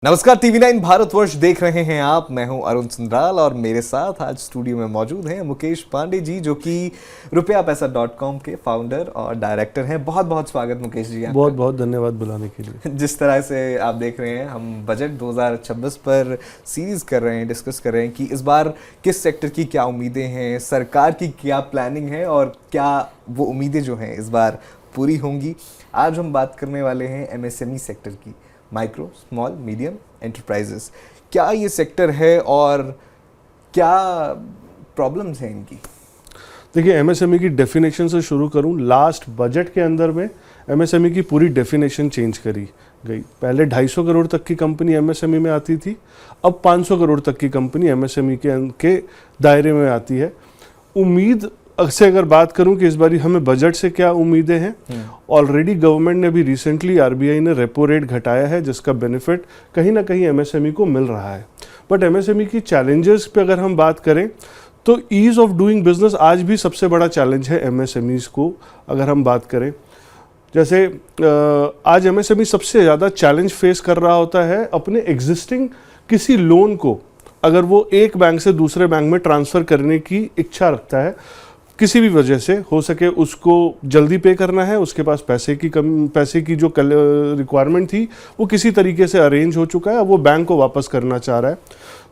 नमस्कार, TV9 भारतवर्ष देख रहे हैं आप। मैं हूं अरुण सुंदराल और मेरे साथ आज स्टूडियो में मौजूद हैं मुकेश पांडे जी, जो कि rupeapesa.com के फाउंडर और डायरेक्टर हैं। बहुत बहुत स्वागत मुकेश जी। बहुत बहुत धन्यवाद बुलाने के लिए। जिस तरह से आप देख रहे हैं, हम बजट 2026 पर सीरीज कर रहे हैं, डिस्कस कर रहे हैं कि इस बार किस सेक्टर की क्या उम्मीदें हैं, सरकार की क्या प्लानिंग है और क्या वो उम्मीदें जो हैं इस बार पूरी होंगी। आज हम बात करने वाले हैं MSME सेक्टर की, माइक्रो स्मॉल मीडियम एंटरप्राइजेस। क्या ये सेक्टर है और क्या प्रॉब्लम्स हैं इनकी? देखिए, MSME की डेफिनेशन से शुरू करूं। लास्ट बजट के अंदर में MSME की पूरी डेफिनेशन चेंज करी गई। पहले 250 करोड़ तक की कंपनी MSME में आती थी, अब 500 करोड़ तक की कंपनी MSME के दायरे में आती है। उम्मीद से अगर बात करूं कि इस बारी हमें बजट से क्या उम्मीदें हैं, ऑलरेडी गवर्नमेंट ने भी रिसेंटली RBI ने रेपो रेट घटाया है, जिसका बेनिफिट कहीं ना कहीं MSME को मिल रहा है। बट MSME की चैलेंजेस पे अगर हम बात करें तो ईज ऑफ डूइंग बिजनेस आज भी सबसे बड़ा चैलेंज है MSMEs को। अगर हम बात करें, जैसे आज MSME सबसे ज़्यादा चैलेंज फेस कर रहा होता है अपने एग्जिस्टिंग किसी लोन को, अगर वो एक बैंक से दूसरे बैंक में ट्रांसफ़र करने की इच्छा रखता है, किसी भी वजह से हो सके, उसको जल्दी पे करना है, उसके पास पैसे की जो रिक्वायरमेंट थी वो किसी तरीके से अरेंज हो चुका है, वो बैंक को वापस करना चाह रहा है।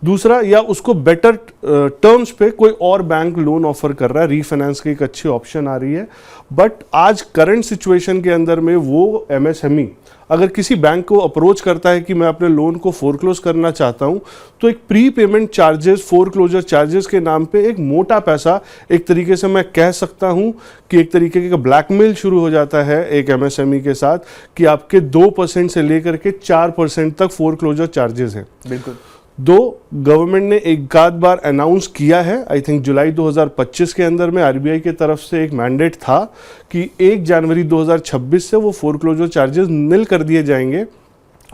दूसरा, या उसको बेटर टर्म्स पे कोई और बैंक लोन ऑफर कर रहा है, रीफाइनेंस की एक अच्छी ऑप्शन आ रही है। बट आज करंट सिचुएशन के अंदर में वो MSME अगर किसी बैंक को अप्रोच करता है कि मैं अपने लोन को फोरक्लोज करना चाहता हूं, तो एक pre payment charges, foreclosure charges के नाम पे एक मोटा पैसा, एक तरीके से मैं कह सकता हूं कि एक तरीके का ब्लैकमेल शुरू हो जाता है एक MSME के साथ, कि आपके 2% से लेकर के 4% तक फोरक्लोजर चार्जेस हैं। बिल्कुल। गवर्नमेंट ने एक आध बार अनाउंस किया है, आई थिंक जुलाई 2025 के अंदर में RBI की तरफ से एक मैंडेट था कि 1 जनवरी 2026 से वो फोरक्लोजर चार्जेस निल कर दिए जाएंगे।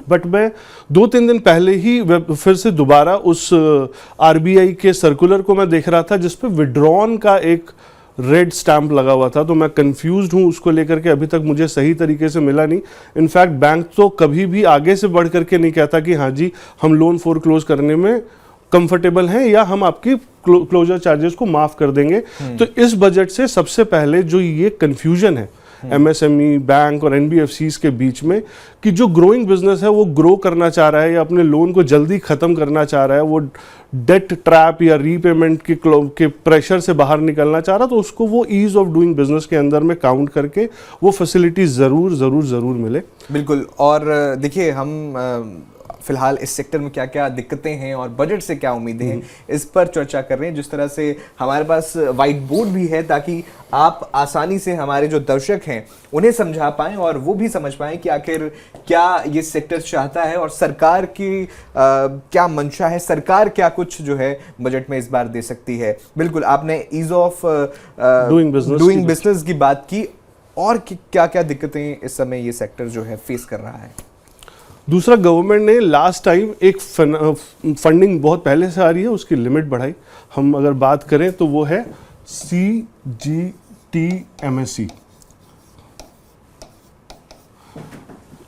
बट मैं 2-3 दिन पहले ही फिर से दोबारा उस RBI के सर्कुलर को मैं देख रहा था, जिसपे विड्रॉन का एक रेड स्टैंप लगा हुआ था। तो मैं कंफ्यूज्ड हूँ उसको लेकर के, अभी तक मुझे सही तरीके से मिला नहीं। इनफैक्ट बैंक तो कभी भी आगे से बढ़ करके नहीं कहता कि हाँ जी, हम लोन फोरक्लोज करने में कंफर्टेबल हैं या हम आपकी क्लोजर चार्जेस को माफ कर देंगे। तो इस बजट से सबसे पहले जो ये कंफ्यूजन है MSME, बैंक और NBFCs के बीच में, कि जो ग्रोइंग बिजनेस है वो ग्रो करना चाह रहा है या अपने लोन को जल्दी खत्म करना चाह रहा है, वो डेट ट्रैप या रीपेमेंट के प्रेशर से बाहर निकलना चाह रहा, तो उसको वो ईज ऑफ डूइंग बिजनेस के अंदर में काउंट करके वो फैसिलिटी ज़रूर मिले। बिल्कुल। और देखिए, हम फिलहाल इस सेक्टर में क्या क्या दिक्कतें हैं और बजट से क्या उम्मीदें हैं, इस पर चर्चा कर रहे हैं। जिस तरह से हमारे पास व्हाइट बोर्ड भी है, ताकि आप आसानी से हमारे जो दर्शक हैं उन्हें समझा पाएं और वो भी समझ पाएं कि आखिर क्या ये सेक्टर चाहता है और सरकार की क्या मंशा है, सरकार क्या कुछ जो है बजट में इस बार दे सकती है। बिल्कुल, आपने ईज ऑफ डूइंग बिजनेस की बात की, और क्या क्या दिक्कतें इस समय ये सेक्टर जो है फेस कर रहा है। दूसरा, गवर्नमेंट ने लास्ट टाइम एक फंडिंग बहुत पहले से आ रही है, उसकी लिमिट बढ़ाई। हम अगर बात करें तो वो है CGTMSE।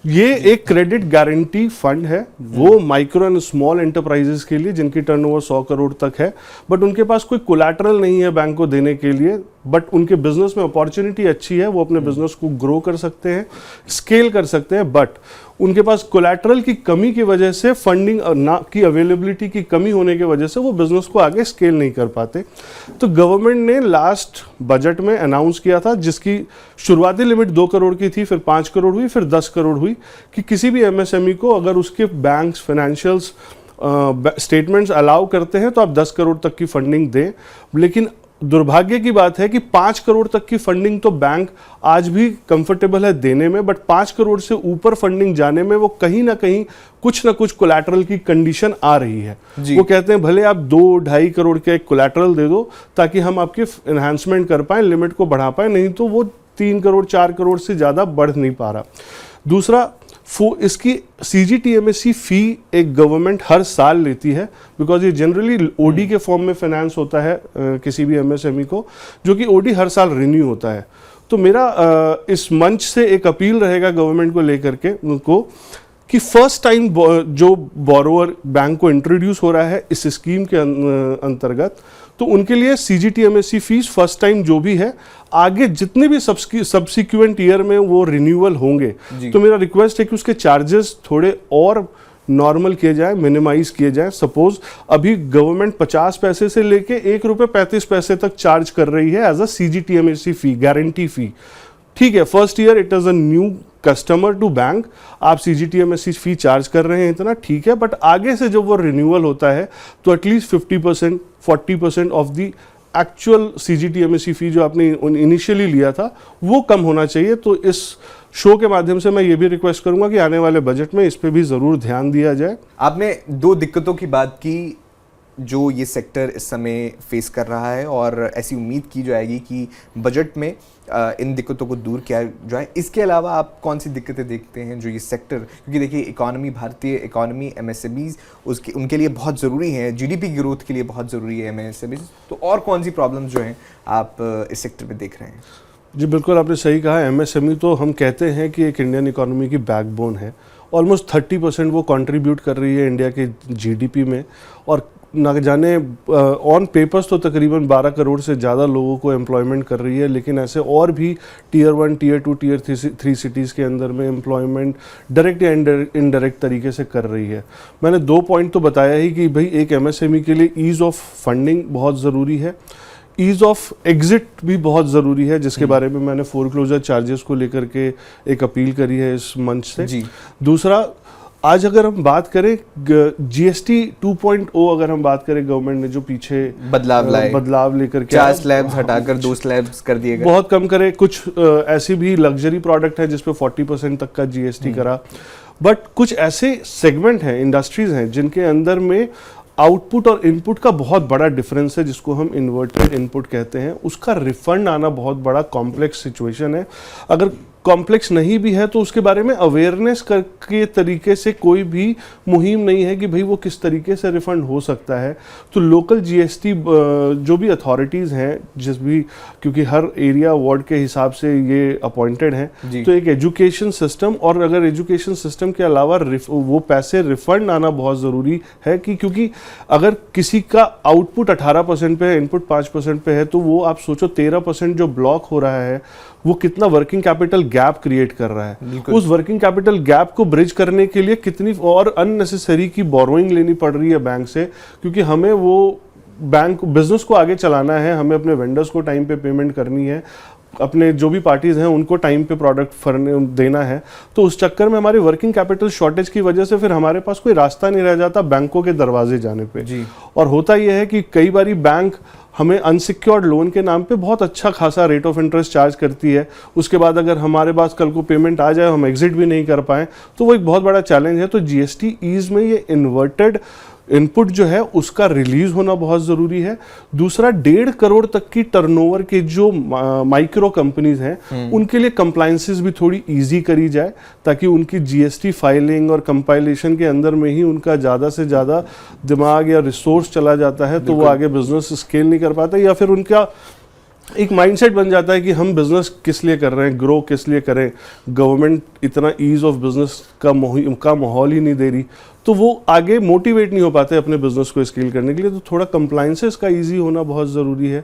ये एक क्रेडिट गारंटी फंड है, वो माइक्रो एंड स्मॉल एंटरप्राइजेस के लिए जिनकी टर्नओवर 100 करोड़ तक है, बट उनके पास कोई कोलैटरल नहीं है बैंक को देने के लिए, बट उनके बिजनेस में अपॉर्चुनिटी अच्छी है, वो अपने बिजनेस को ग्रो कर सकते हैं, स्केल कर सकते हैं, बट उनके पास कोलैटरल की कमी की वजह से, फंडिंग ना की अवेलेबिलिटी की कमी होने की वजह से वो बिजनेस को आगे स्केल नहीं कर पाते। तो गवर्नमेंट ने लास्ट बजट में अनाउंस किया था, जिसकी शुरुआती लिमिट 2 करोड़ की थी, फिर 5 करोड़ हुई, फिर 10 करोड़ हुई, कि किसी भी MSME को अगर उसके बैंक्स फाइनेंशियल्स स्टेटमेंट्स अलाउ करते हैं तो आप 10 करोड़ तक की फंडिंग दें। लेकिन दुर्भाग्य की बात है कि 5 करोड़ तक की फंडिंग तो बैंक आज भी कंफर्टेबल है देने में, बट 5 करोड़ से ऊपर फंडिंग जाने में वो कहीं ना कहीं कुछ ना कुछ कोलैटरल की कंडीशन आ रही है। वो कहते हैं भले आप 2-2.5 करोड़ के एक कोलैटरल दे दो ताकि हम आपकी एनहांसमेंट कर पाएं, लिमिट को बढ़ा पाएं, नहीं तो वो 3 करोड़ 4 करोड़ से ज़्यादा बढ़ नहीं पा रहा। दूसरा, इसकी CGTMSE फी एक गवर्नमेंट हर साल लेती है, बिकॉज ये जनरली OD के फॉर्म में फाइनेंस होता है किसी भी MSME को, जो कि OD हर साल रिन्यू होता है। तो मेरा इस मंच से एक अपील रहेगा गवर्नमेंट को लेकर के उनको कि फर्स्ट टाइम जो बोरोवर बैंक को इंट्रोड्यूस हो रहा है इस स्कीम के अंतर्गत, तो उनके लिए CGTMSE फीस फर्स्ट टाइम जो भी है, आगे जितने भी सब्सिक्वेंट ईयर में वो रिन्यूअल होंगे, तो मेरा रिक्वेस्ट है कि उसके चार्जेस थोड़े और नॉर्मल किए जाए, मिनिमाइज किए जाए। सपोज अभी गवर्नमेंट 50 पैसे से लेके ₹1.35 तक चार्ज कर रही है as a CGTMSE fee, guarantee fee. ठीक है, first year it is a new customer to bank, आप CGTMSE फी चार्ज कर रहे हैं इतना, ठीक है, बट आगे से जब वो रिन्यूअल होता है तो at least 50% 40% of the actual CGTMSE फी जो आपने इनिशियली लिया था वो कम होना चाहिए। तो इस शो के माध्यम से मैं ये भी रिक्वेस्ट करूंगा कि आने वाले बजट में इस पे भी ज़रूर ध्यान दिया जाए। आपने 2 दिक्कतों की बात की जो ये सेक्टर इस समय फेस कर रहा है, और ऐसी उम्मीद की जाएगी कि बजट में इन दिक्कतों को दूर किया जाए। इसके अलावा आप कौन सी दिक्कतें देखते हैं जो ये सेक्टर, क्योंकि देखिए इकोनॉमी, भारतीय इकोनॉमी, MSMEs उसके उनके लिए बहुत ज़रूरी है, GDP ग्रोथ के लिए बहुत ज़रूरी है MSMEs, तो और कौन सी प्रॉब्लम्स जो हैं आप इस सेक्टर में देख रहे हैं? जी बिल्कुल, आपने सही कहा। MSME तो हम कहते हैं कि एक इंडियन इकोनॉमी की बैकबोन है। ऑलमोस्ट 30% वो कंट्रीब्यूट कर रही है इंडिया के GDP में, और ना जाने ऑन पेपर्स तो तकरीबन 12 करोड़ से ज़्यादा लोगों को एम्प्लॉयमेंट कर रही है, लेकिन ऐसे और भी टियर 1, टियर 2, टियर 3 सिटीज़ के अंदर में एम्प्लॉयमेंट डायरेक्ट या इनडायरेक्ट तरीके से कर रही है। मैंने 2 पॉइंट तो बताया ही कि भाई एक MSME के लिए ईज़ ऑफ फंडिंग बहुत ज़रूरी है, ईज़ ऑफ एग्जिट भी बहुत ज़रूरी है, जिसके बारे में मैंने फोरक्लोजर चार्जेस को लेकर के एक अपील करी है इस मंच से जी। दूसरा, आज अगर हम बात करें GST 2.0, अगर हम बात करें, गवर्नमेंट ने जो पीछे बदलाव लेकर के 4 स्लैब्स हटाकर 2 स्लैब्स कर दिए गए, बहुत कम करे। कुछ ऐसी भी लग्जरी प्रोडक्ट है जिसपे 40% तक का GST करा, बट कुछ ऐसे सेगमेंट हैं, इंडस्ट्रीज हैं जिनके अंदर में आउटपुट और इनपुट का बहुत बड़ा डिफरेंस है, जिसको हम इन्वर्टेड इनपुट कहते हैं। उसका रिफंड आना बहुत बड़ा कॉम्प्लेक्स सिचुएशन है। अगर कॉम्प्लेक्स नहीं भी है तो उसके बारे में अवेयरनेस के तरीके से कोई भी मुहिम नहीं है कि भाई वो किस तरीके से रिफंड हो सकता है। तो लोकल GST जो भी अथॉरिटीज़ हैं, जिस भी, क्योंकि हर एरिया वार्ड के हिसाब से ये अपॉइंटेड हैं, तो एक एजुकेशन सिस्टम, और अगर एजुकेशन सिस्टम के अलावा वो पैसे रिफंड आना बहुत ज़रूरी है कि क्योंकि अगर किसी का आउटपुट 18% पे है, इनपुट 5% पे है, तो वो आप सोचो 13% जो ब्लॉक हो रहा है वो कितना वर्किंग कैपिटल गैप क्रिएट कर रहा है। उस वर्किंग कैपिटल गैप को ब्रिज करने के लिए कितनी और अननेसेसरी की बोरोइंग लेनी पड़ रही है बैंक से, क्योंकि हमें वो बैंक बिजनेस को आगे चलाना है, हमें अपने वेंडर्स को टाइम पे पेमेंट करनी है, अपने जो भी पार्टीज हैं उनको टाइम पे प्रोडक्ट देना है। तो उस चक्कर में हमारी वर्किंग कैपिटल शॉर्टेज की वजह से फिर हमारे पास कोई रास्ता नहीं रह जाता बैंकों के दरवाजे जाने पे जी। और होता यह है कि कई बारी बैंक हमें अनसिक्योर्ड लोन के नाम पे बहुत अच्छा खासा रेट ऑफ इंटरेस्ट चार्ज करती है, उसके बाद अगर हमारे पास कल को पेमेंट आ जाए, हम एग्जिट भी नहीं कर पाएँ, तो वो एक बहुत बड़ा चैलेंज है। तो GST ईज में ये इन्वर्टेड इनपुट जो है उसका रिलीज होना बहुत ज़रूरी है। दूसरा, 1.5 करोड़ तक की टर्नओवर के जो माइक्रो कंपनीज हैं उनके लिए कंप्लायंसेस भी थोड़ी इजी करी जाए, ताकि उनकी GST फाइलिंग और कंपाइलेशन के अंदर में ही उनका ज़्यादा से ज़्यादा दिमाग या रिसोर्स चला जाता है, तो वो आगे बिजनेस स्केल नहीं कर पाता, या फिर उनका एक माइंडसेट बन जाता है कि हम बिजनेस किस लिए कर रहे हैं, ग्रो किस लिए करें, गवर्नमेंट इतना ईज ऑफ बिजनेस का माहौल ही नहीं दे रही, तो वो आगे मोटिवेट नहीं हो पाते अपने बिजनेस को स्केल करने के लिए। तो थोड़ा कंप्लायंसेस का इजी होना बहुत ज़रूरी है।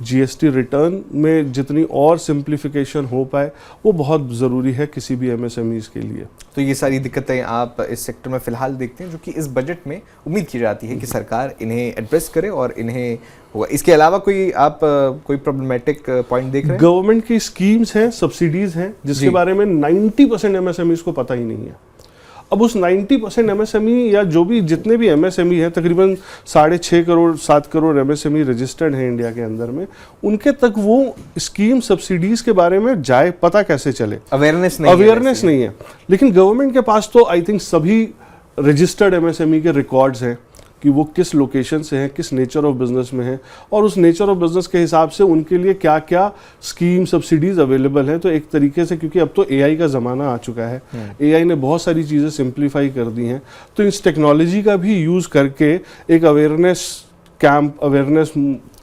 GST रिटर्न में जितनी और सिंप्लीफिकेशन हो पाए वो बहुत ज़रूरी है किसी भी MSMEs के लिए। तो ये सारी दिक्कतें आप इस सेक्टर में फ़िलहाल देखते हैं, जो कि इस बजट में उम्मीद की जाती है कि सरकार इन्हें एड्रेस करे और इन्हें होगा। इसके अलावा कोई प्रॉब्लमेटिक पॉइंट देख रहे हैं? गवर्नमेंट की स्कीम्स हैं, सब्सिडीज़ हैं, जिसके बारे में 90% MSMEs को पता ही नहीं है। अब उस 90% MSME या जो भी जितने भी MSME हैं, तकरीबन 6.5 करोड़ 7 करोड़ MSME रजिस्टर्ड हैं इंडिया के अंदर में, उनके तक वो स्कीम सब्सिडीज़ के बारे में जाए पता कैसे चले? अवेयरनेस नहीं है। लेकिन गवर्नमेंट के पास तो आई थिंक सभी रजिस्टर्ड MSME के रिकॉर्ड्स हैं कि वो किस लोकेशन से हैं, किस नेचर ऑफ बिजनेस में हैं, और उस नेचर ऑफ बिजनेस के हिसाब से उनके लिए क्या क्या स्कीम सब्सिडीज अवेलेबल हैं। तो एक तरीके से, क्योंकि अब तो AI का ज़माना आ चुका है, AI ने बहुत सारी चीज़ें सिंप्लीफाई कर दी हैं, तो इस टेक्नोलॉजी का भी यूज़ करके एक अवेयरनेस कैंप अवेयरनेस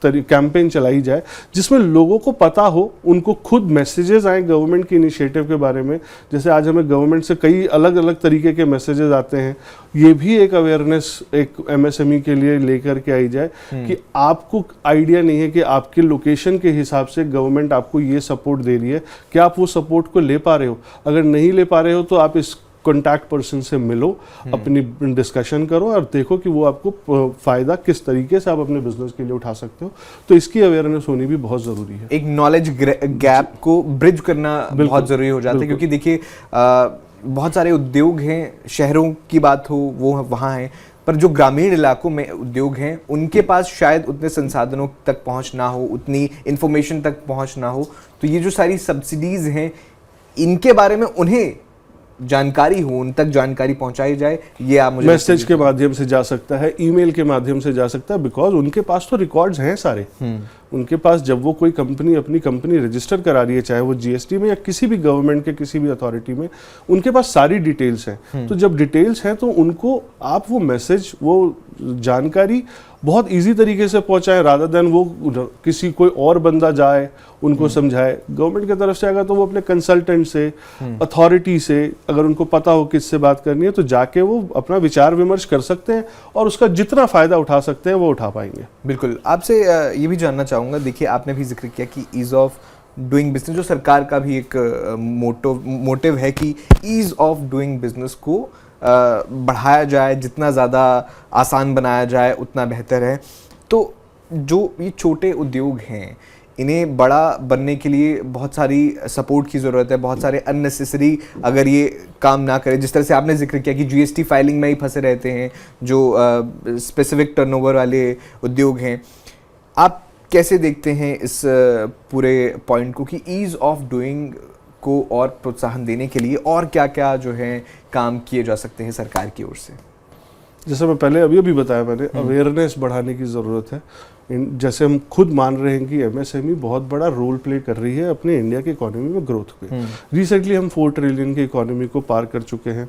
कैंपेन चलाई जाए जिसमें लोगों को पता हो, उनको खुद मैसेजेस आए गवर्नमेंट के इनिशिएटिव के बारे में। जैसे आज हमें गवर्नमेंट से कई अलग अलग तरीके के मैसेजेस आते हैं, ये भी एक अवेयरनेस एक एमएसएमई के लिए लेकर के आई जाए कि आपको आइडिया नहीं है कि आपके लोकेशन के हिसाब से गवर्नमेंट आपको ये सपोर्ट दे रही है, क्या आप वो सपोर्ट को ले पा रहे हो? अगर नहीं ले पा रहे हो तो आप इस कॉन्टैक्ट पर्सन से मिलो, अपनी डिस्कशन करो और देखो कि वो आपको फायदा किस तरीके से आप अपने बिजनेस के लिए उठा सकते हो। तो इसकी अवेयरनेस होनी भी बहुत जरूरी है। एक नॉलेज गैप को ब्रिज करना बहुत जरूरी हो जाता है, क्योंकि देखिए बहुत सारे उद्योग हैं, शहरों की बात हो वो वहाँ हैं, पर जो ग्रामीण इलाकों में उद्योग हैं उनके पास शायद उतने संसाधनों तक पहुँच ना हो, उतनी इंफॉर्मेशन तक पहुँच ना हो। तो ये जो सारी सब्सिडीज हैं इनके बारे में उन्हें जानकारी हो, उन तक जानकारी पहुंचाई जाए, ये आप मुझे मैसेज के माध्यम से जा सकता है, ईमेल के माध्यम से जा सकता है, बिकॉज उनके पास तो रिकॉर्ड्स हैं सारे। उनके पास जब वो कोई कंपनी अपनी कंपनी रजिस्टर करा रही है, चाहे वो जीएसटी में या किसी भी गवर्नमेंट के किसी भी अथॉरिटी में, उनके पास सारी डिटेल्स हैं। तो जब डिटेल्स हैं तो उनको आप वो मैसेज, वो जानकारी बहुत इजी तरीके से पहुंचाएं, रादर देन वो किसी कोई और बंदा जाए उनको समझाए। गवर्नमेंट की तरफ से अगर तो वो अपने कंसल्टेंट से, अथॉरिटी से, अगर उनको पता हो किससे बात करनी है तो जाके वो अपना विचार विमर्श कर सकते हैं और उसका जितना फायदा उठा सकते हैं वो उठा पाएंगे। बिल्कुल। आपसे ये भी जानना चाहूँगा, देखिए आपने भी जिक्र किया कि ईज ऑफ डूइंग बिजनेस, जो सरकार का भी एक मोटिव है कि ईज ऑफ डूइंग बिजनेस को बढ़ाया जाए, जितना ज़्यादा आसान बनाया जाए उतना बेहतर है। तो जो ये छोटे उद्योग हैं इन्हें बड़ा बनने के लिए बहुत सारी सपोर्ट की ज़रूरत है, बहुत सारे अननेसेसरी अगर ये काम ना करें, जिस तरह से आपने जिक्र किया कि जीएसटी फाइलिंग में ही फंसे रहते हैं जो स्पेसिफिक टर्नओवर वाले उद्योग हैं, आप कैसे देखते हैं इस पूरे पॉइंट को कि ईज़ ऑफ डूइंग को और प्रोत्साहन देने के लिए और क्या क्या जो है काम किए जा सकते हैं सरकार की ओर से? जैसे मैं पहले अभी बताया मैंने, अवेयरनेस बढ़ाने की ज़रूरत है। जैसे हम खुद मान रहे हैं कि एमएसएमई बहुत बड़ा रोल प्ले कर रही है अपने इंडिया की इकोनॉमी में ग्रोथ पे। रिसेंटली हम 4 ट्रिलियन की इकोनॉमी को पार कर चुके हैं।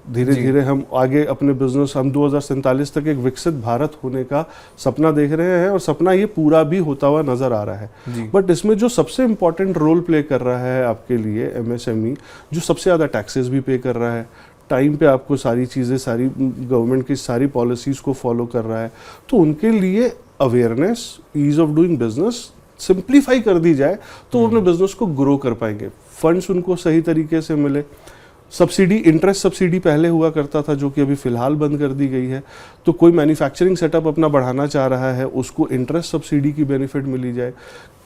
धीरे धीरे हम आगे अपने बिजनेस, हम 2047 तक एक विकसित भारत होने का सपना देख रहे हैं और सपना ये पूरा भी होता हुआ नजर आ रहा है। बट इसमें जो सबसे इम्पोर्टेंट रोल प्ले कर रहा है आपके लिए एमएसएमई, जो सबसे ज़्यादा टैक्सेस भी पे कर रहा है, टाइम पे आपको सारी चीज़ें, सारी गवर्नमेंट की सारी पॉलिसीज़ को फॉलो कर रहा है, तो उनके लिए awareness, ease of doing business simplify कर दी जाए तो वो अपने बिजनेस को ग्रो कर पाएंगे। फंड्स उनको सही तरीके से मिले। सब्सिडी, इंटरेस्ट सब्सिडी पहले हुआ करता था जो कि अभी फ़िलहाल बंद कर दी गई है। तो कोई मैन्युफैक्चरिंग सेटअप अपना बढ़ाना चाह रहा है, उसको इंटरेस्ट सब्सिडी की बेनिफिट मिली जाए,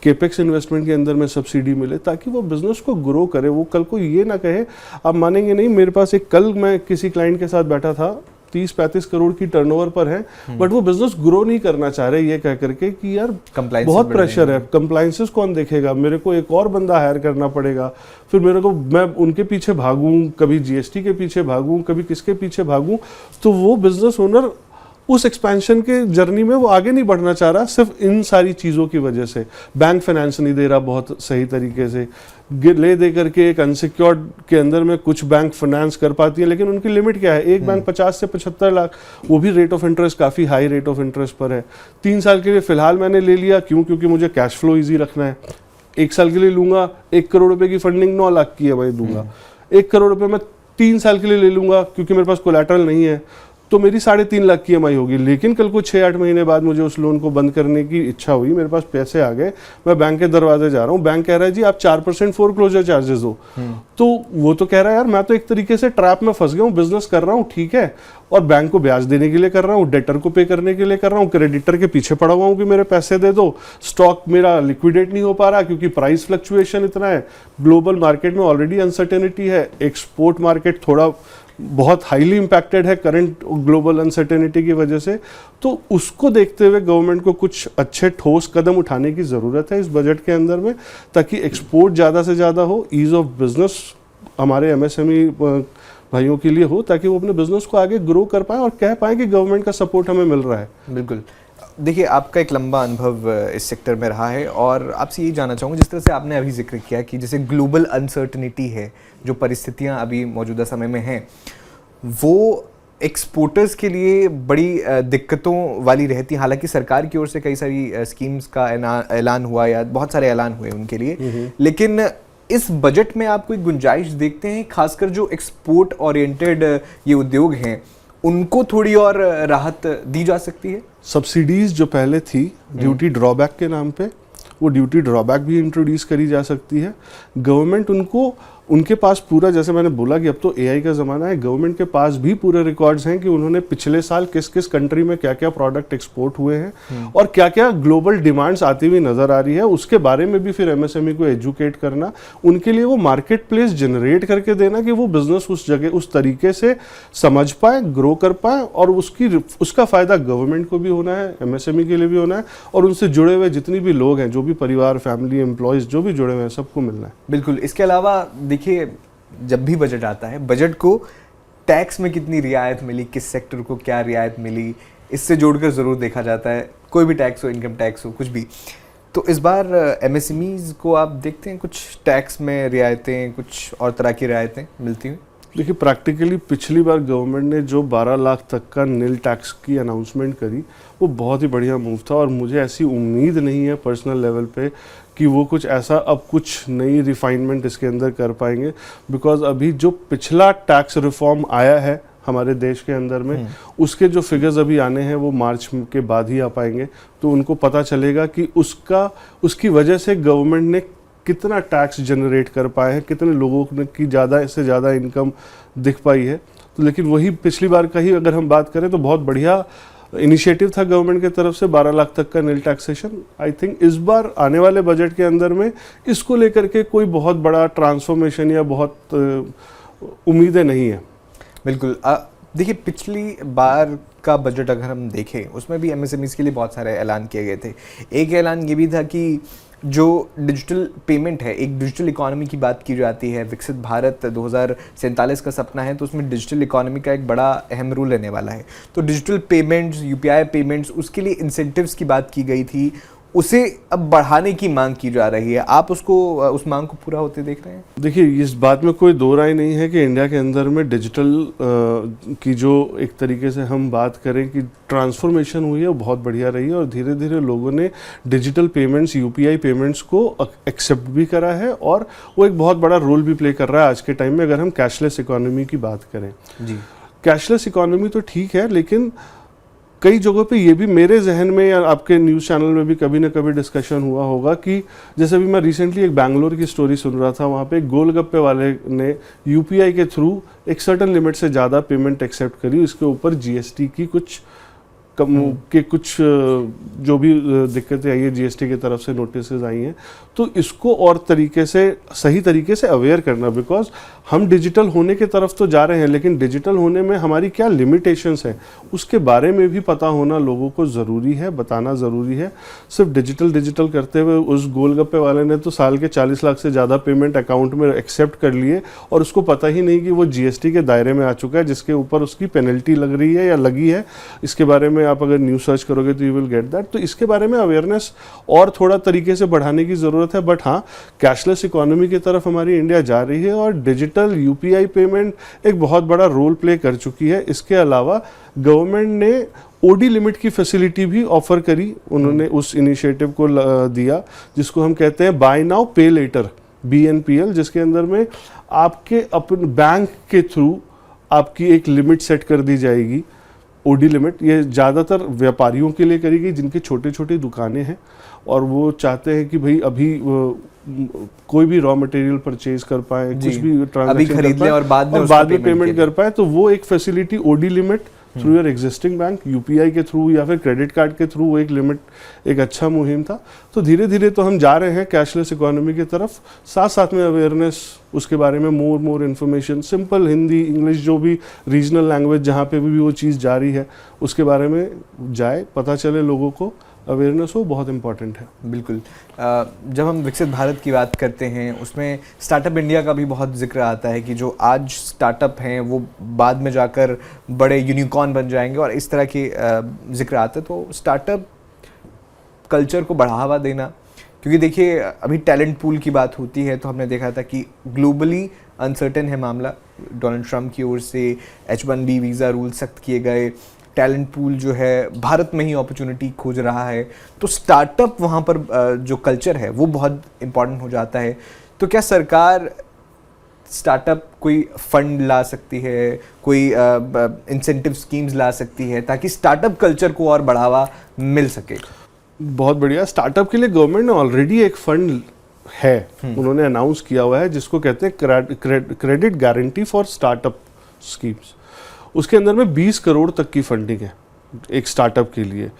केपेक्स इन्वेस्टमेंट के अंदर में सब्सिडी मिले ताकि वो बिज़नेस को ग्रो करे। वो कल को ये ना कहे, आप मानेंगे नहीं, मेरे पास कल मैं किसी क्लाइंट के साथ बैठा था, 30-35 करोड़ की टर्नओवर पर है, बट वो बिजनेस ग्रो नहीं करना चाह रहे, ये कह करके कि यार बहुत प्रेशर है, कंप्लायंसेस कौन देखेगा, मेरे को एक और बंदा हायर करना पड़ेगा, फिर मेरे को, मैं उनके पीछे भागूं, कभी जीएसटी के पीछे भागूं, कभी किसके पीछे भागूं। तो वो बिजनेस ओनर उस एक्सपेंशन के जर्नी में वो आगे नहीं बढ़ना चाह रहा, सिर्फ इन सारी चीज़ों की वजह से। बैंक फाइनेंस नहीं दे रहा बहुत सही तरीके से, ले दे करके एक अनसिक्योर्ड के अंदर में कुछ बैंक फाइनेंस कर पाती है, लेकिन उनकी लिमिट क्या है, एक बैंक 50 से 75 लाख, वो भी रेट ऑफ इंटरेस्ट काफ़ी हाई रेट ऑफ इंटरेस्ट पर है। 3 साल के लिए फ़िलहाल मैंने ले लिया, क्योंकि मुझे कैश फ्लो ईजी रखना है। 1 साल के लिए लूँगा, 1 करोड़ रुपये की फंडिंग 9 लाख की है, मैं दूंगा 1 करोड़ रुपये मैं 3 साल के लिए ले लूँगा क्योंकि मेरे पास कोलैटरल नहीं है, तो मेरी 3.5 लाख की EMI होगी। लेकिन कल को 6-8 महीने बाद मुझे उस लोन को बंद करने की इच्छा हुई, मेरे पास पैसे आ गए, मैं बैंक के दरवाजे जा रहा हूँ, बैंक कह रहा है जी आप 4% फोरक्लोजर चार्जेस दो। तो वो तो कह रहा है यार मैं तो एक तरीके से ट्रैप में फंस गया हूँ, बिजनेस कर रहा हूँ ठीक है, और बैंक को ब्याज देने के लिए कर रहा हूँ, डेटर को पे करने के लिए कर रहा हूँ, क्रेडिटर के पीछे पड़ा हुआ हूँ कि मेरे पैसे दे दो, स्टॉक मेरा लिक्विडेट नहीं हो पा रहा क्योंकि प्राइस फ्लक्चुएशन इतना है, ग्लोबल मार्केट में ऑलरेडी अनसर्टेनिटी है, एक्सपोर्ट मार्केट थोड़ा बहुत हाईली इम्पैक्टेड है करंट ग्लोबल अनसर्टेनिटी की वजह से। तो उसको देखते हुए गवर्नमेंट को कुछ अच्छे ठोस कदम उठाने की ज़रूरत है इस बजट के अंदर में, ताकि एक्सपोर्ट ज़्यादा से ज़्यादा हो, ईज़ ऑफ बिजनेस हमारे एमएसएमई भाइयों के लिए हो, ताकि वो अपने बिजनेस को आगे ग्रो कर पाएँ और कह पाएँ कि गवर्नमेंट का सपोर्ट हमें मिल रहा है। बिल्कुल। देखिए आपका एक लंबा अनुभव इस सेक्टर में रहा है और आपसे यही जानना चाहूँगा, जिस तरह से आपने अभी जिक्र किया कि जैसे ग्लोबल अनसर्टनिटी है, जो परिस्थितियाँ अभी मौजूदा समय में हैं, वो एक्सपोर्टर्स के लिए बड़ी दिक्कतों वाली रहती है। हालांकि सरकार की ओर से कई सारी स्कीम्स का ऐलान हुआ या बहुत सारे ऐलान हुए उनके लिए, लेकिन इस बजट में आप कोई गुंजाइश देखते हैं, खासकर जो एक्सपोर्ट ओरिएंटेड ये उद्योग हैं उनको थोड़ी और राहत दी जा सकती है? सब्सिडीज जो पहले थी ड्यूटी ड्रॉबैक के नाम पे, वो ड्यूटी ड्रॉबैक भी इंट्रोड्यूस करी जा सकती है। गवर्नमेंट उनको, उनके पास पूरा, जैसे मैंने बोला कि अब तो एआई का ज़माना है, गवर्नमेंट के पास भी पूरे रिकॉर्ड्स हैं कि उन्होंने पिछले साल किस किस कंट्री में क्या क्या प्रोडक्ट एक्सपोर्ट हुए हैं और क्या क्या ग्लोबल डिमांड्स आती हुई नज़र आ रही है। उसके बारे में भी फिर एमएसएमई को एजुकेट करना, उनके लिए वो मार्केट प्लेस जनरेट करके देना कि वो बिजनेस उस जगह उस तरीके से समझ पाए, ग्रो कर पाए, और उसका फ़ायदा गवर्नमेंट को भी होना है, एमएसएमई के लिए भी होना है, और उनसे जुड़े हुए जितनी भी लोग हैं, जो भी परिवार, फैमिली, एम्प्लॉयज़ जो भी जुड़े हुए हैं, सबको मिलना है। बिल्कुल। इसके अलावा देखिए, जब भी बजट आता है, बजट को टैक्स में कितनी रियायत मिली, किस सेक्टर को क्या रियायत मिली, इससे जोड़कर ज़रूर देखा जाता है। कोई भी टैक्स हो, इनकम टैक्स हो, कुछ भी। तो इस बार एमएसएमईज़ को आप देखते हैं कुछ टैक्स में रियायतें, कुछ और तरह की रियायतें मिलती हुई? देखिए, प्रैक्टिकली पिछली बार गवर्नमेंट ने जो 12 लाख तक का नील टैक्स की अनाउंसमेंट करी, वो बहुत ही बढ़िया मूव था, और मुझे ऐसी उम्मीद नहीं है पर्सनल लेवल पे कि वो कुछ ऐसा अब कुछ नई रिफाइनमेंट इसके अंदर कर पाएंगे, बिकॉज अभी जो पिछला टैक्स रिफॉर्म आया है हमारे देश के अंदर में, उसके जो फिगर्स अभी आने हैं वो मार्च के बाद ही आ पाएंगे। तो उनको पता चलेगा कि उसकी वजह से गवर्नमेंट ने कितना टैक्स जनरेट कर पाए हैं, कितने लोगों की ज़्यादा से ज़्यादा इनकम दिख पाई है। तो लेकिन वही पिछली बार का ही अगर हम बात करें तो बहुत बढ़िया इनिशिएटिव था गवर्नमेंट की तरफ से, 12 लाख तक का नील टैक्सेशन। आई थिंक इस बार आने वाले बजट के अंदर में इसको लेकर के कोई बहुत बड़ा ट्रांसफॉर्मेशन या बहुत उम्मीदें नहीं है। बिल्कुल। देखिए, पिछली बार का बजट अगर हम देखें, उसमें भी एमएसएमईज़ के लिए बहुत सारे ऐलान किए गए थे। एक ऐलान ये भी था कि जो डिजिटल पेमेंट है, एक डिजिटल इकोनॉमी की बात की जाती है, विकसित भारत 2047 का सपना है, तो उसमें डिजिटल इकोनॉमी का एक बड़ा अहम रोल रहने वाला है। तो डिजिटल पेमेंट्स, यूपीआई पेमेंट्स, उसके लिए इंसेंटिव्स की बात की गई थी, उसे अब बढ़ाने की मांग की जा रही है। आप उस मांग को पूरा होते देख रहे हैं? देखिए, इस बात में कोई दो राय नहीं है कि इंडिया के अंदर में डिजिटल की जो एक तरीके से हम बात करें कि ट्रांसफॉर्मेशन हुई है, वो बहुत बढ़िया रही है, और धीरे धीरे लोगों ने डिजिटल पेमेंट्स, यूपीआई पेमेंट्स को एक्सेप्ट भी करा है, और वो एक बहुत बड़ा रोल भी प्ले कर रहा है आज के टाइम में। अगर हम कैशलेस इकोनॉमी की बात करें जी, कैशलेस इकोनॉमी तो ठीक है, लेकिन कई जगहों पे ये भी मेरे जहन में या आपके न्यूज़ चैनल में भी कभी ना कभी डिस्कशन हुआ होगा कि जैसे अभी मैं रिसेंटली एक बैंगलोर की स्टोरी सुन रहा था, वहाँ पे एक गोलगप्पे वाले ने यूपीआई के थ्रू एक सर्टन लिमिट से ज़्यादा पेमेंट एक्सेप्ट करी, उसके ऊपर जीएसटी की कुछ जो भी दिक्कतें आई है, जीएसटी की तरफ से नोटिस आई हैं। तो इसको और तरीके से, सही तरीके से अवेयर करना, बिकॉज हम डिजिटल होने की तरफ तो जा रहे हैं, लेकिन डिजिटल होने में हमारी क्या लिमिटेशंस हैं उसके बारे में भी पता होना लोगों को ज़रूरी है, बताना ज़रूरी है। सिर्फ डिजिटल करते हुए उस गोलगप्पे वाले ने तो साल के 40 लाख से ज़्यादा पेमेंट अकाउंट में एक्सेप्ट कर लिए, और उसको पता ही नहीं कि वो जीएसटी के दायरे में आ चुका है, जिसके ऊपर उसकी पेनल्टी लग रही है या लगी है। इसके बारे में आप अगर न्यूज़ सर्च करोगे तो यू विल गेट दैट। तो इसके बारे में अवेयरनेस और थोड़ा तरीके से बढ़ाने की ज़रूरत है। बट हाँ, कैशलेस इकोनॉमी की तरफ हमारी इंडिया जा रही है, और डिजिटल यूपीआई पेमेंट एक बहुत बड़ा रोल प्ले कर चुकी है। इसके अलावा गवर्नमेंट ने ओडी लिमिट की फैसिलिटी भी ऑफर करी, उन्होंने उस इनिशिएटिव को दिया जिसको हम कहते हैं बाय नाउ पे लेटर, BNPL, जिसके अंदर में आपके अपने बैंक के थ्रू आपकी एक लिमिट सेट कर दी जाएगी, ओडी लिमिट। ये ज़्यादातर व्यापारियों के लिए करी गई जिनकी छोटी छोटी दुकानें हैं, और वो चाहते हैं कि भाई अभी कोई भी रॉ मटेरियल परचेज कर पाए, कुछ भी ट्रांजैक्शन खरीद लें और बाद में पेमेंट कर पाए। तो वो एक facility OD limit through your existing bank, UPI के थ्रू या फिर क्रेडिट कार्ड के थ्रू, वो एक लिमिट एक अच्छा मुहिम था। तो धीरे धीरे तो हम जा रहे हैं कैशलेस इकोनॉमी की तरफ, साथ साथ में अवेयरनेस उसके बारे में, more information, simple Hindi, English, जो भी रीजनल लैंग्वेज जहाँ पे भी वो चीज़ जारी है उसके बारे में जाए, पता चले लोगों को, अवेयरनेस हो, बहुत इंपॉर्टेंट है। बिल्कुल। जब हम विकसित भारत की बात करते हैं, उसमें स्टार्टअप इंडिया का भी बहुत जिक्र आता है कि जो आज स्टार्टअप हैं वो बाद में जाकर बड़े यूनिकॉर्न बन जाएंगे, और इस तरह की जिक्र आता है। तो स्टार्टअप कल्चर को बढ़ावा देना, क्योंकि देखिए अभी टैलेंट पूल की बात होती है तो हमने देखा था कि ग्लोबली अनसर्टेन है मामला, डोनाल्ड ट्रम्प की ओर से H1B वीज़ा रूल सख्त किए गए, टैलेंट पूल जो है भारत में ही अपॉर्चुनिटी खोज रहा है, तो स्टार्टअप वहाँ पर जो कल्चर है वो बहुत इम्पॉर्टेंट हो जाता है। तो क्या सरकार स्टार्टअप कोई फंड ला सकती है, कोई इंसेंटिव स्कीम्स ला सकती है ताकि स्टार्टअप कल्चर को और बढ़ावा मिल सके? बहुत बढ़िया। स्टार्टअप के लिए गवर्नमेंट ने ऑलरेडी एक फंड है, उन्होंने अनाउंस किया हुआ है, जिसको कहते हैं credit guarantee for startup schemes. उसके अंदर में 20 करोड़ तक की फंडिंग है एक स्टार्टअप के लिए।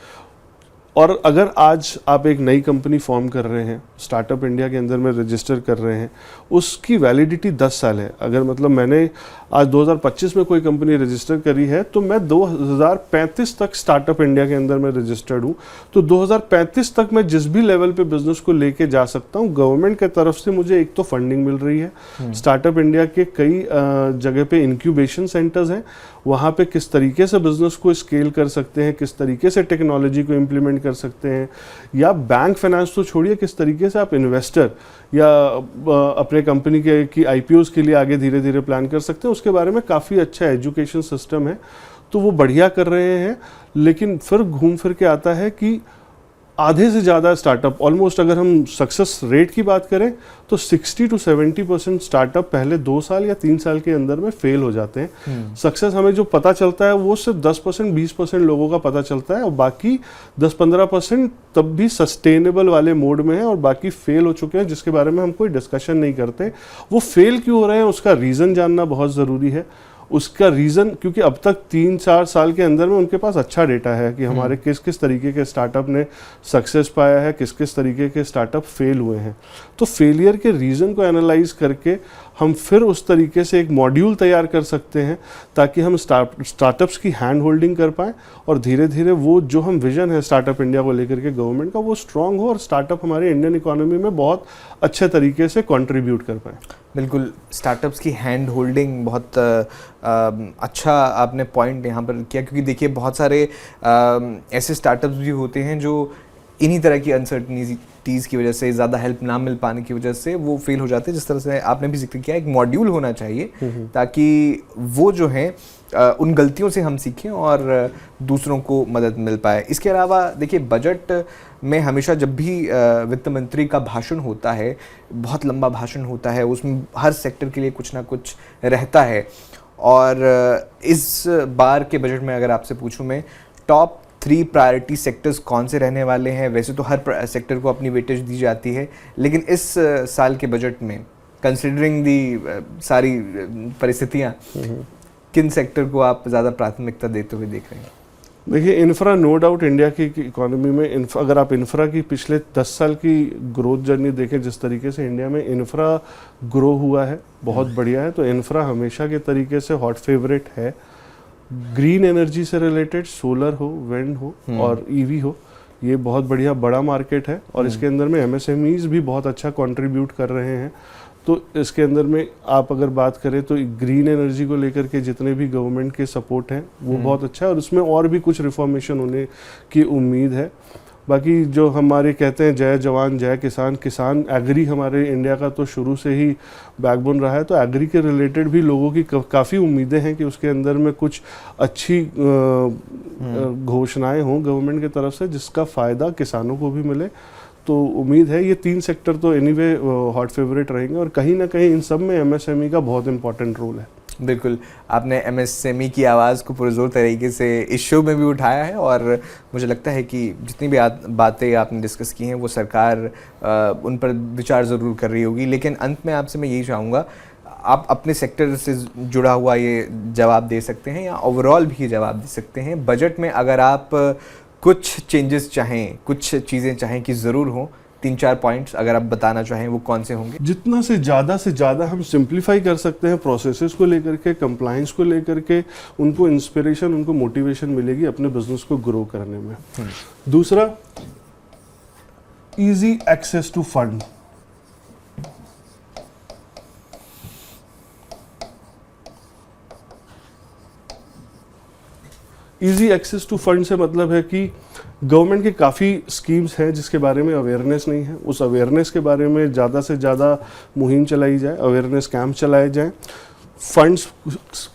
और अगर आज आप एक नई कंपनी फॉर्म कर रहे हैं, स्टार्टअप इंडिया के अंदर में रजिस्टर कर रहे हैं, उसकी वैलिडिटी 10 साल है। अगर मतलब मैंने आज 2025 में कोई कंपनी रजिस्टर करी है तो मैं 2035 तक स्टार्टअप इंडिया के अंदर में रजिस्टर्ड हूँ। तो 2035 तक मैं जिस भी लेवल पे बिजनेस को लेके जा सकता हूँ। गवर्नमेंट के तरफ से मुझे एक तो फंडिंग मिल रही है, स्टार्टअप इंडिया के कई जगह पे इंक्यूबेशन सेंटर्स हैं, वहाँ पे किस तरीके से बिजनेस को स्केल कर सकते हैं, किस तरीके से टेक्नोलॉजी को इम्प्लीमेंट कर सकते हैं, या बैंक फाइनेंस तो छोड़िए, किस तरीके से आप इन्वेस्टर या अपने कंपनी के की IPOs के लिए आगे धीरे धीरे प्लान कर सकते हैं, उसके बारे में काफ़ी अच्छा एजुकेशन सिस्टम है। तो वो बढ़िया कर रहे हैं। लेकिन फिर घूम फिर के आता है कि आधे से ज़्यादा स्टार्टअप, ऑलमोस्ट अगर हम सक्सेस रेट की बात करें तो 60 to 70% स्टार्टअप पहले 2 साल या 3 साल के अंदर में फेल हो जाते हैं। सक्सेस हमें जो पता चलता है वो सिर्फ 10% 20% लोगों का पता चलता है, और बाकी 10-15% तब भी सस्टेनेबल वाले मोड में है, और बाकी फेल हो चुके हैं जिसके बारे में हम कोई डिस्कशन नहीं करते। वो फेल क्यों हो रहे हैं उसका रीज़न जानना बहुत ज़रूरी है। उसका रीज़न क्योंकि अब तक 3-4 साल के अंदर में उनके पास अच्छा डेटा है कि हमारे किस किस तरीके के स्टार्टअप ने सक्सेस पाया है, किस किस तरीके के स्टार्टअप फेल हुए हैं। तो फेलियर के रीज़न को एनालाइज करके हम फिर उस तरीके से एक मॉड्यूल तैयार कर सकते हैं ताकि हम स्टार्टअप्स की हैंड होल्डिंग कर पाएँ, और धीरे धीरे वो जो हम विजन है स्टार्टअप इंडिया को लेकर के गवर्नमेंट का, वो स्ट्रांग हो और स्टार्टअप हमारे इंडियन इकोनॉमी में बहुत अच्छे तरीके से कंट्रीब्यूट कर पाएँ। बिल्कुल, स्टार्टअप्स की हैंड होल्डिंग बहुत अच्छा आपने पॉइंट यहाँ पर किया, क्योंकि देखिए बहुत सारे ऐसे स्टार्टअप्स भी होते हैं जो इन्हीं तरह की अनसर्टनिटीज़ की वजह से, ज़्यादा हेल्प ना मिल पाने की वजह से वो फेल हो जाते हैं। जिस तरह से आपने भी जिक्र किया, एक मॉड्यूल होना चाहिए ताकि वो जो है उन गलतियों से हम सीखें और दूसरों को मदद मिल पाए। इसके अलावा देखिए, बजट में हमेशा जब भी वित्त मंत्री का भाषण होता है, बहुत लंबा भाषण होता है, उसमें हर सेक्टर के लिए कुछ ना कुछ रहता है। और इस बार के बजट में अगर आपसे पूछूं मैं, टॉप 3 प्रायोरिटी सेक्टर्स कौन से रहने वाले हैं? वैसे तो हर सेक्टर को अपनी वेटेज दी जाती है, लेकिन इस साल के बजट में कंसिडरिंग दी सारी परिस्थितियाँ, किन सेक्टर को आप ज़्यादा प्राथमिकता देते हुए देख रहे हैं? देखिए, इंफ्रा नो डाउट इंडिया की इकोनॉमी में अगर आप इंफ्रा की पिछले 10 साल की ग्रोथ जर्नी देखें, जिस तरीके से इंडिया में इंफ्रा ग्रो हुआ है, बहुत बढ़िया है। तो इंफ्रा हमेशा के तरीके से हॉट फेवरेट है। ग्रीन एनर्जी से रिलेटेड, सोलर हो, विंड हो और EV हो, ये बहुत बढ़िया बड़ा मार्केट है, और इसके अंदर में MSMEs भी बहुत अच्छा कंट्रीब्यूट कर रहे हैं। तो इसके अंदर में आप अगर बात करें तो ग्रीन एनर्जी को लेकर के जितने भी गवर्नमेंट के सपोर्ट हैं वो बहुत अच्छा है, और उसमें और भी कुछ रिफॉर्मेशन होने की उम्मीद है। बाकी जो हमारे कहते हैं जय जवान जय किसान, किसान एग्री हमारे इंडिया का तो शुरू से ही बैकबोन रहा है। तो एग्री के रिलेटेड भी लोगों की काफ़ी उम्मीदें हैं कि उसके अंदर में कुछ अच्छी घोषणाएं हों गवर्नमेंट की तरफ से, जिसका फ़ायदा किसानों को भी मिले। तो उम्मीद है ये 3 सेक्टर तो एनीवे हॉट फेवरेट रहेंगे, और कहीं ना कहीं इन सब में MSME का बहुत इंपॉर्टेंट रोल है। बिल्कुल, आपने MSME की आवाज़ को पुरजोर तरीके से इस शो में भी उठाया है, और मुझे लगता है कि जितनी भी बातें आपने डिस्कस की हैं वो सरकार उन पर विचार ज़रूर कर रही होगी। लेकिन अंत में आपसे मैं यही चाहूँगा, आप अपने सेक्टर से जुड़ा हुआ ये जवाब दे सकते हैं या ओवरऑल भी ये जवाब दे सकते हैं, बजट में अगर आप कुछ चेंजेस चाहें, कुछ चीज़ें चाहें कि ज़रूर हों, 3-4 पॉइंट्स अगर आप बताना चाहें, वो कौन से होंगे? जितना से ज़्यादा हम सिंप्लीफाई कर सकते हैं प्रोसेसेस को लेकर के, कंप्लाइंस को लेकर के, उनको इंस्पिरेशन, उनको मोटिवेशन मिलेगी अपने बिजनेस को ग्रो करने में। दूसरा, easy access to fund. Easy access to fund से मतलब है कि गवर्नमेंट की काफ़ी स्कीम्स हैं जिसके बारे में अवेयरनेस नहीं है। उस अवेयरनेस के बारे में ज़्यादा से ज़्यादा मुहिम चलाई जाए, अवेयरनेस कैंप चलाए जाएं। फंड्स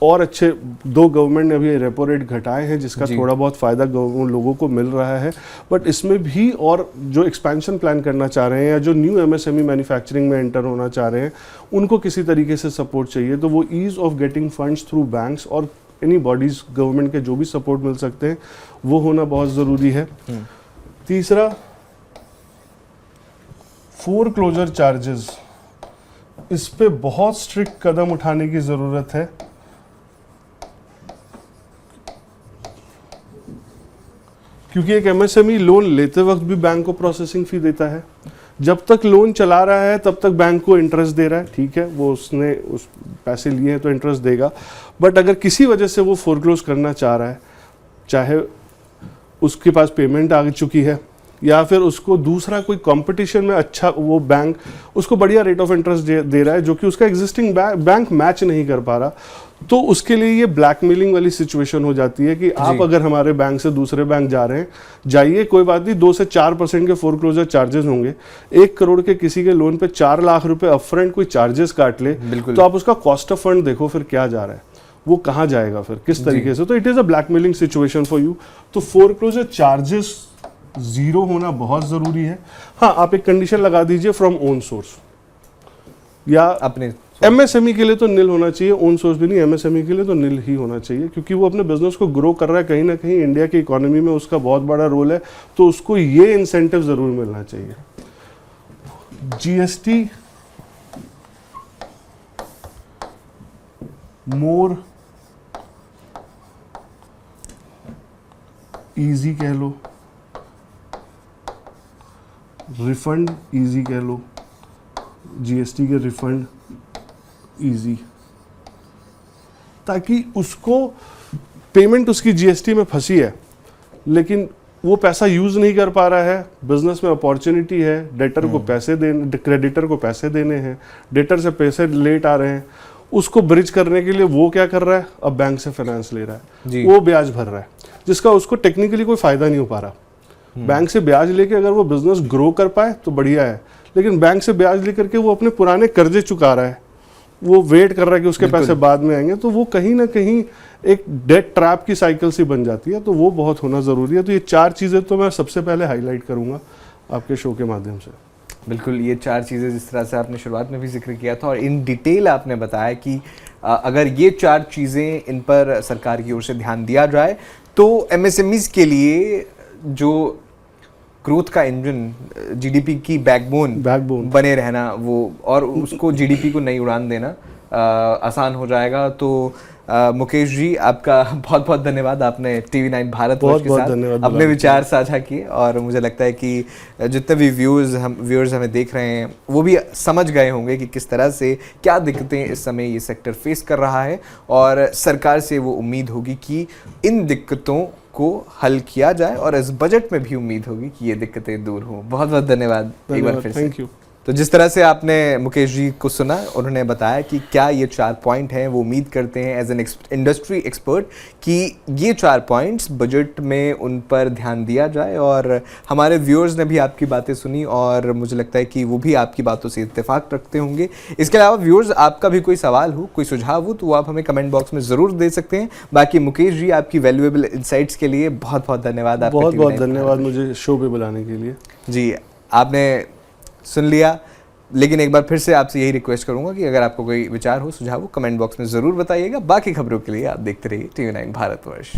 और अच्छे, दो गवर्नमेंट ने अभी रेपो रेट घटाए हैं जिसका थोड़ा बहुत फ़ायदा लोगों को मिल रहा है, बट इसमें भी और जो एक्सपेंशन प्लान करना चाह रहे हैं या जो न्यू एमएसएमई मैन्युफैक्चरिंग में एंटर होना चाह रहे हैं उनको किसी तरीके से सपोर्ट चाहिए, तो वो ease of getting funds through banks और एनी बॉडीज़ गवर्नमेंट के जो भी सपोर्ट मिल सकते हैं वो होना बहुत ज़रूरी है। तीसरा, फोरक्लोजर चार्जेस, इस पे बहुत स्ट्रिक्ट कदम उठाने की ज़रूरत है। क्योंकि एक एमएसएमई लोन लेते वक्त भी बैंक को प्रोसेसिंग फी देता है, जब तक लोन चला रहा है तब तक बैंक को इंटरेस्ट दे रहा है, ठीक है, वो उसने उस पैसे लिए हैं तो इंटरेस्ट देगा, बट अगर किसी वजह से वो फोरक्लोज करना चाह रहा है, चाहे उसके पास पेमेंट आ चुकी है या फिर उसको दूसरा कोई कंपटीशन में अच्छा वो बैंक उसको बढ़िया रेट ऑफ इंटरेस्ट दे रहा है जो कि उसका एग्जिस्टिंग बैंक मैच नहीं कर पा रहा, तो उसके लिए ये ब्लैकमेलिंग वाली सिचुएशन हो जाती है कि आप अगर हमारे बैंक से दूसरे बैंक जा रहे हैं, जाइए, कोई बात नहीं, 2 से 4% के फोरक्लोजर चार्जेस होंगे। 1 करोड़ के किसी के लोन पे 4 लाख रुपए अपफ्रंट कोई चार्जेस काट ले तो आप उसका कॉस्ट ऑफ फंड देखो फिर क्या जा रहा है, वो कहाँ जाएगा फिर, किस तरीके से, तो it is a blackmailing situation for you. तो फोरक्लोजर चार्जेस 0 होना बहुत ज़रूरी है। हाँ, आप एक कंडीशन लगा दीजिए फ्रॉम ओन सोर्स, या अपने एमएसएमई के लिए तो नील होना चाहिए, ओन सोर्स भी नहीं, एमएसएमई के लिए तो नील ही होना चाहिए, क्योंकि वो अपने बिजनेस को ग्रो कर रहा है, कहीं ना कहीं इंडिया की इकोनॉमी में उसका बहुत बड़ा रोल है, तो उसको ये इंसेंटिव ज़रूर मिलना चाहिए। जीएसटी मोर इजी कह लो, रिफंड इजी कह लो, जीएसटी के रिफंड इजी, ताकि उसको पेमेंट उसकी जीएसटी में फंसी है लेकिन वो पैसा यूज नहीं कर पा रहा है, बिजनेस में अपॉर्चुनिटी है, डेटर को पैसे देने, क्रेडिटर को पैसे देने हैं, डेटर से पैसे लेट आ रहे हैं, उसको ब्रिज करने के लिए वो क्या कर रहा है, अब बैंक से फाइनेंस ले रहा है, वो ब्याज भर रहा है, जिसका उसको टेक्निकली कोई फायदा नहीं हो पा रहा। बैंक से ब्याज लेके अगर वो बिजनेस ग्रो कर पाए तो बढ़िया है, लेकिन बैंक से ब्याज लेकर के वो अपने पुराने कर्जे चुका रहा है, वो वेट कर रहा है कि उसके पैसे बाद में आएंगे, तो वो कहीं ना कहीं एक डेट ट्रैप की साइकिल सी बन जाती है, तो वो बहुत होना ज़रूरी है। तो ये 4 चीज़ें तो मैं सबसे पहले हाईलाइट करूँगा आपके शो के माध्यम से। बिल्कुल, ये 4 चीज़ें जिस तरह से आपने शुरुआत में भी जिक्र किया था और इन डिटेल आपने बताया कि अगर ये 4 चीज़ें इन पर सरकार की ओर से ध्यान दिया जाए तो एमएसएमईज के लिए जो ग्रोथ का इंजन, जीडीपी की बैकबोन बने रहना, वो और उसको जीडीपी को नई उड़ान देना आसान हो जाएगा। तो मुकेश जी, आपका बहुत बहुत धन्यवाद, आपने TV9 भारतवर्ष के साथ अपने विचार साझा किए और मुझे लगता है कि जितने भी व्यूअर्स हमें देख रहे हैं वो भी समझ गए होंगे कि किस तरह से क्या दिक्कतें इस समय ये सेक्टर फेस कर रहा है और सरकार से वो उम्मीद होगी कि इन दिक्कतों को हल किया जाए और इस बजट में भी उम्मीद होगी कि ये दिक्कतें दूर हों। बहुत बहुत धन्यवाद एक बार फिर से। Thank you. तो जिस तरह से आपने मुकेश जी को सुना, उन्होंने बताया कि क्या ये 4 पॉइंट हैं, वो उम्मीद करते हैं एज एन इंडस्ट्री एक्सपर्ट कि ये 4 पॉइंट्स बजट में उन पर ध्यान दिया जाए। और हमारे व्यूअर्स ने भी आपकी बातें सुनी और मुझे लगता है कि वो भी आपकी बातों से इत्तेफाक रखते होंगे। इसके अलावा व्यूअर्स, आपका भी कोई सवाल हो, कोई सुझाव हो, तो वो आप हमें कमेंट बॉक्स में ज़रूर दे सकते हैं। बाकी मुकेश जी, आपकी वैल्यूएबल इंसाइट्स के लिए बहुत बहुत धन्यवाद। बहुत बहुत धन्यवाद मुझे शो पे बुलाने के लिए। जी, आपने सुन लिया, लेकिन एक बार फिर से आपसे यही रिक्वेस्ट करूंगा कि अगर आपको कोई विचार हो, सुझाव हो, कमेंट बॉक्स में ज़रूर बताइएगा। बाकी खबरों के लिए आप देखते रहिए TV9 भारतवर्ष।